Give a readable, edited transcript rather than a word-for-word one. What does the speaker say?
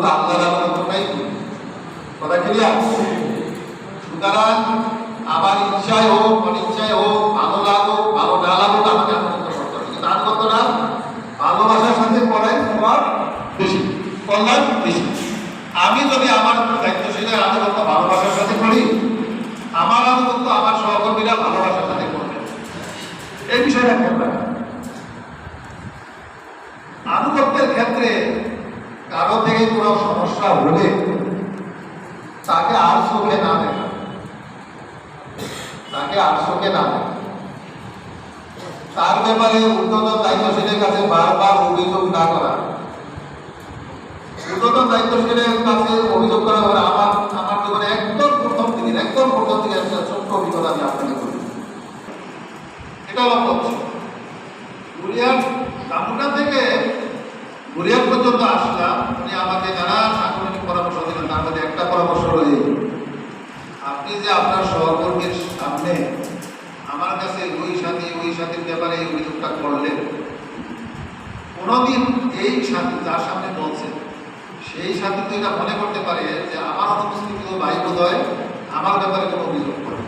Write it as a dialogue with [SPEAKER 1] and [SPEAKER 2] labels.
[SPEAKER 1] তো আল্লাহর আনুগত্যটাই করি। কথা ক্লিয়ার? সুতরাং আমার ইচ্ছায় হোক অনিচ্ছায় হোক, ভালো লাগুক ভালো না লাগুক, আমাকে আনুগত্য করতে হবে। কিন্তু আনুগত্যটা ভালোবাসার সাথে করাই তোমার বেশি কল্যাণ বেশি। আমি যদি আমার দায়িত্বশীলের আনুগত্য ভালোবাসার সাথে করি, আমার আনুগত্য আমার সহকর্মীরা ভালোবাসার সাথে করবে। এই বিষয়টা খেয়াল রাখা। আনুগত্যের ক্ষেত্রে কারো থেকে কোনো সমস্যা হলে তাকে আর চোখে না দেখা, তাকে আর চোখে না দেখা, তার ব্যাপারে ঊর্ধ্বতন দায়িত্বশীলের কাছে বারবার অভিযোগ না করা। ঊর্ধ্বতন দায়িত্বশীলের কাছে অভিযোগ করা হলে আমার জীবনে একদম প্রথম থেকে একটা ছোট্ট অভিজ্ঞতা আমি আপনাকে করি। এটা লক্ষ্য হচ্ছে বুড়িয়ার দামুটা থেকে বুড়িয়ার পর্যন্ত আসলাম। উনি আমাকে নানা সাংগঠনিক পরামর্শ দিলেন। তার মধ্যে একটা পরামর্শ রয়েছে, আপনি যে আপনার সহকর্মীর সামনে আমার কাছে ওই সাথীর ব্যাপারে এই অভিযোগটা করলেন, কোনোদিন এই সাথী যার সামনে বলছেন সেই সাথী তো এটা মনে করতে পারে যে আমার অনুপস্থিত ভাই বোধ হয় আমার ব্যাপারে কোনো অভিযোগ করে।